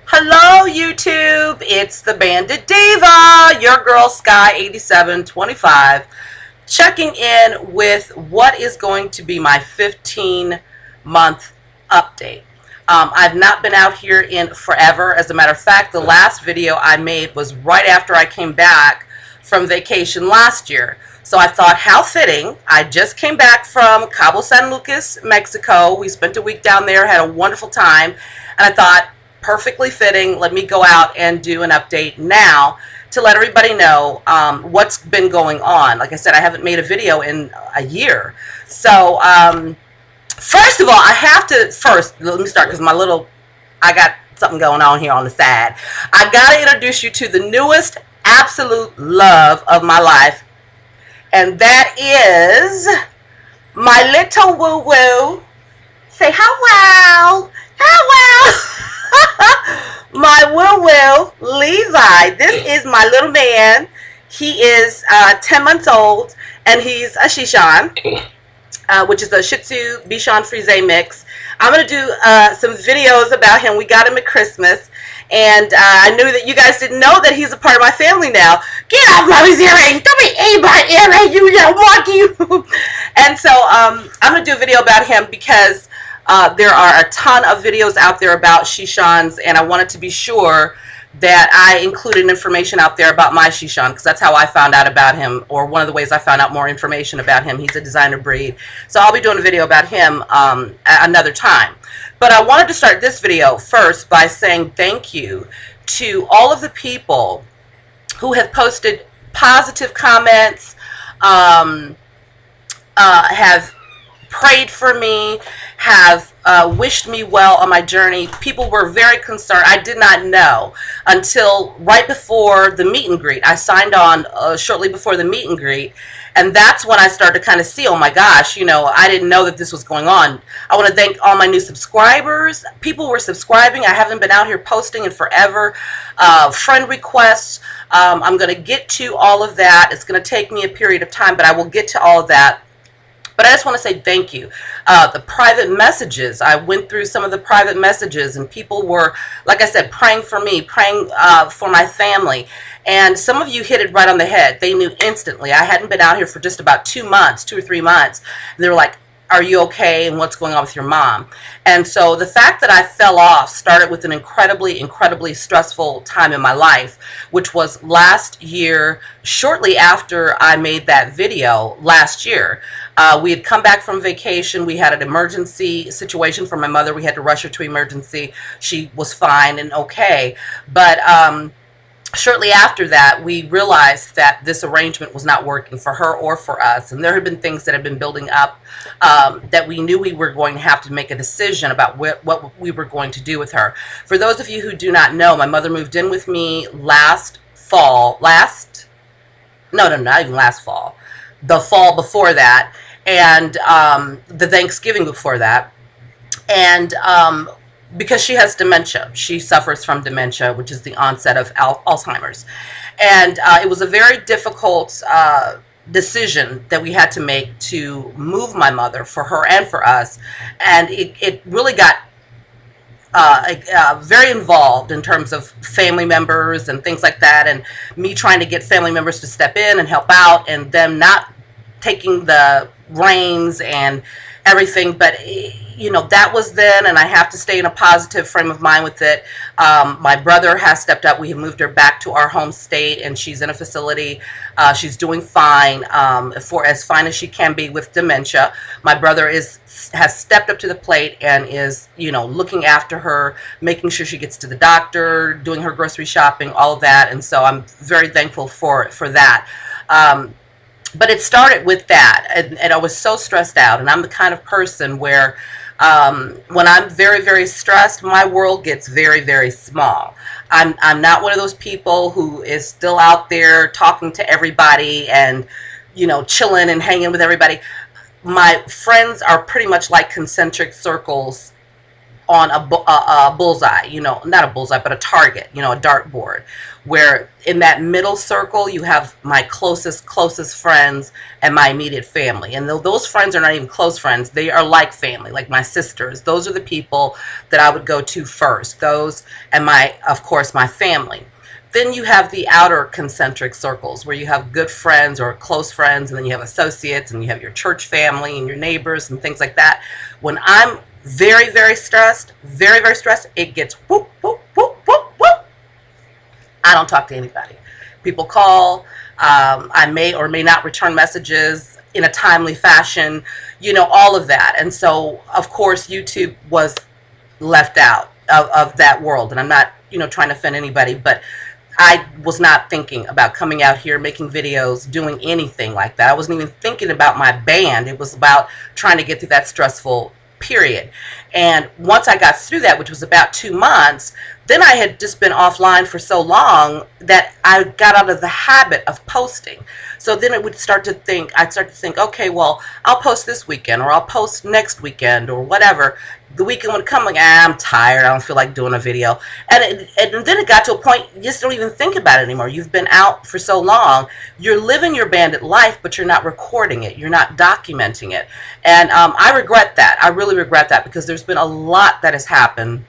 Hello, YouTube. It's the Bandit Diva, your girl Sky8725, checking in with what is going to be my 15-month update. I've not been out here in forever. As a matter of fact, the last video I made was right after I came back from vacation last year. So I thought, how fitting. I just came back from Cabo San Lucas, Mexico. We spent a week down there, had a wonderful time, and I thought, perfectly fitting, let me go out and do an update now to let everybody know what's been going on. Like I said, I haven't made a video in a year. So, first of all, let me start because I got something going on here on the side. I got to introduce you to the newest absolute love of my life, and that is my little woo-woo. Say hello. Hello. My woo-woo, Levi. This is my little man. He is 10 months old, and he's a Shishan, which is a Shih Tzu Bichon Frise mix. I'm going to do some videos about him. We got him at Christmas, and I knew that you guys didn't know that he's a part of my family now. Get off Mommy's earring! Don't be eating my earring, you little monkey! And so I'm going to do a video about him because there are a ton of videos out there about Shishans, and I wanted to be sure that I included information out there about my Shishan, because that's how I found out about him, or one of the ways I found out more information about him. He's a designer breed. So I'll be doing a video about him another time. But I wanted to start this video first by saying thank you to all of the people who have posted positive comments, have prayed for me, have wished me well on my journey. People were very concerned. I did not know until right before the meet and greet. I signed on shortly before the meet and greet, and that's when I started to kind of see, oh my gosh, I didn't know that this was going on. I want to thank all my new subscribers. People were subscribing. I haven't been out here posting in forever. Friend requests. I'm going to get to all of that. It's going to take me a period of time, but I will get to all of that. But I just want to say thank you. The private messages, I went through some of the private messages, and people were, like I said, praying for me, praying for my family. And some of you hit it right on the head. They knew instantly. I hadn't been out here for just about 2 months, 2 or 3 months. They were like, are you okay, and what's going on with your mom? And so the fact that I fell off started with an incredibly stressful time in my life, which was last year, shortly after I made that video last year. We had come back from vacation. We had an emergency situation for my mother. We had to rush her to emergency. She was fine and okay. But shortly after that, we realized that this arrangement was not working for her or for us. And there had been things that had been building up that we knew we were going to have to make a decision about what we were going to do with her. For those of you who do not know, my mother moved in with me last fall. No, not even last fall. The fall before that, and the Thanksgiving before that. And because she has dementia. She suffers from dementia, which is the onset of Alzheimer's. And it was a very difficult decision that we had to make to move my mother, for her and for us. And it really got very involved in terms of family members and things like that, and me trying to get family members to step in and help out, and them not taking the reins and everything. But that was then, and I have to stay in a positive frame of mind with it. My brother has stepped up. We have moved her back to our home state, and she's in a facility. She's doing fine, for as fine as she can be with dementia. My brother has stepped up to the plate and is, looking after her, making sure she gets to the doctor, doing her grocery shopping, all of that. And so I'm very thankful for that. But it started with that, and I was so stressed out. And I'm the kind of person where when I'm very stressed, my world gets very small. I'm not one of those people who is still out there talking to everybody and chilling and hanging with everybody. My friends are pretty much like concentric circles on a bullseye, you know, not a bullseye, but a target, you know, a dartboard, where in that middle circle you have my closest friends and my immediate family. And those friends are not even close friends, they are like family, like my sisters. Those are the people that I would go to first. Those, and my, of course, my family. Then you have the outer concentric circles where you have good friends or close friends, and then you have associates, and you have your church family and your neighbors and things like that. When I'm very stressed, very stressed, it gets whoop, whoop, whoop, whoop, whoop. I don't talk to anybody. People call. I may or may not return messages in a timely fashion, you know, all of that. And so, of course, YouTube was left out of that world. And I'm not, you know, trying to offend anybody, but I was not thinking about coming out here, making videos, doing anything like that. I wasn't even thinking about my band. It was about trying to get through that stressful period. And once I got through that, which was about 2 months, then I had just been offline for so long that I got out of the habit of posting. So then it would start to think, I'd start to think, okay, well, I'll post this weekend, or I'll post next weekend, or whatever. The weekend would come, like, I'm tired, I don't feel like doing a video. And then it got to a point, you just don't even think about it anymore. You've been out for so long, you're living your bandit life, but you're not recording it, you're not documenting it. And I regret that. I really regret that, because there's been a lot that has happened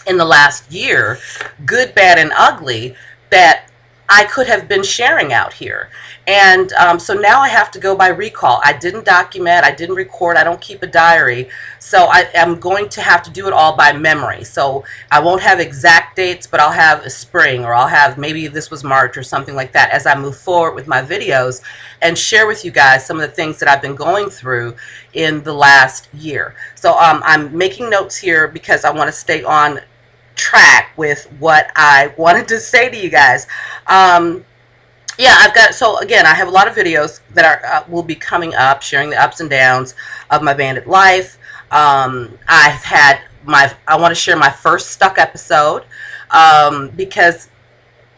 in the last year, good, bad, and ugly, that I could have been sharing out here. And so now I have to go by recall. I didn't document, I didn't record, I don't keep a diary, so I am going to have to do it all by memory. So I won't have exact dates, but I'll have a spring, or I'll have, maybe this was March or something like that, as I move forward with my videos and share with you guys some of the things that I've been going through in the last year. So I'm making notes here because I want to stay on track with what I wanted to say to you guys. Yeah, I've got, so again, I have a lot of videos that are will be coming up, sharing the ups and downs of my bandit life. I've had I want to share my first stuck episode, because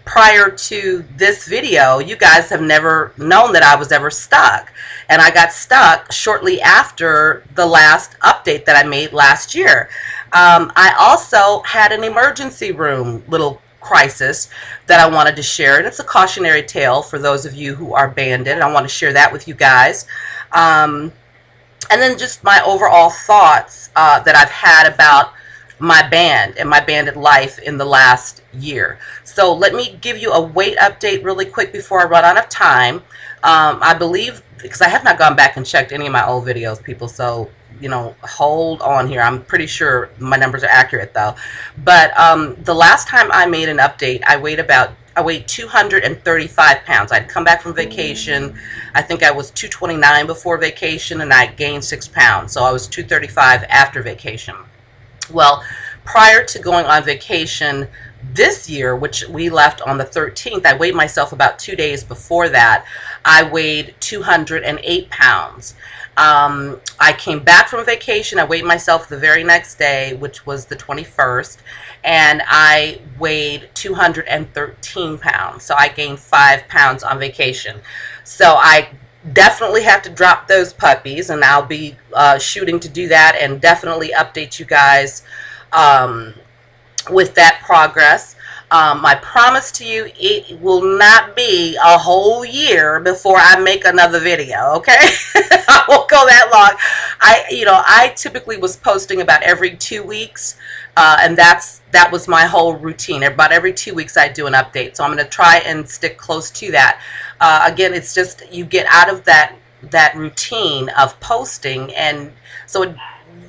prior to this video, you guys have never known that I was ever stuck. And I got stuck shortly after the last update that I made last year. I also had an emergency room little crisis that I wanted to share, and it's a cautionary tale for those of you who are banded. I want to share that with you guys. And then just my overall thoughts that I've had about my band and my bandit life in the last year. So let me give you a weight update really quick before I run out of time. I believe, because I have not gone back and checked any of my old videos, people, so you know, hold on here. I'm pretty sure my numbers are accurate though. But the last time I made an update, I weighed 235 pounds. I'd come back from vacation. I think I was 229 before vacation, and I gained 6 pounds. So I was 235 after vacation. Well, prior to going on vacation this year, which we left on the 13th, I weighed myself about 2 days before that. I weighed 208 pounds. I came back from vacation. I weighed myself the very next day, which was the 21st, and I weighed 213 pounds. So I gained 5 pounds on vacation. So I definitely have to drop those puppies, and I'll be shooting to do that, and definitely update you guys with that progress. My promise to you, it will not be a whole year before I make another video, okay? I won't go that long. I typically was posting about every 2 weeks, and that was my whole routine. About every 2 weeks I do an update, so I'm going to try and stick close to that. Again, it's just you get out of that routine of posting, and so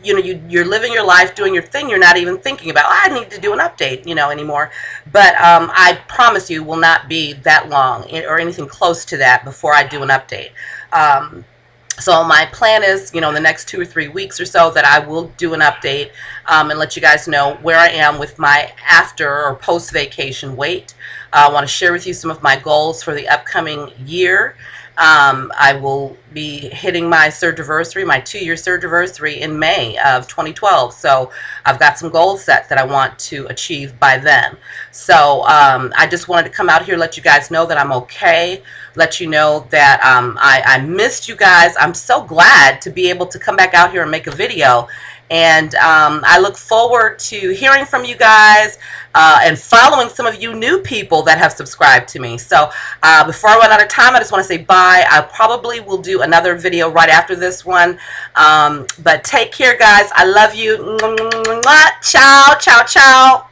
you're living your life, doing your thing. You're not even thinking about, I need to do an update, anymore. But I promise you, will not be that long or anything close to that before I do an update. So my plan is, in the next 2 or 3 weeks or so, that I will do an update and let you guys know where I am with my after or post-vacation weight. I want to share with you some of my goals for the upcoming year. I will be hitting my surgiversary, my 2-year surgiversary in May of 2012. So I've got some goals set that I want to achieve by then. So I just wanted to come out here, let you guys know that I'm okay, let you know that I missed you guys. I'm so glad to be able to come back out here and make a video And I look forward to hearing from you guys and following some of you new people that have subscribed to me. So before I run out of time, I just want to say bye. I probably will do another video right after this one. But take care, guys. I love you. Ciao, ciao, ciao.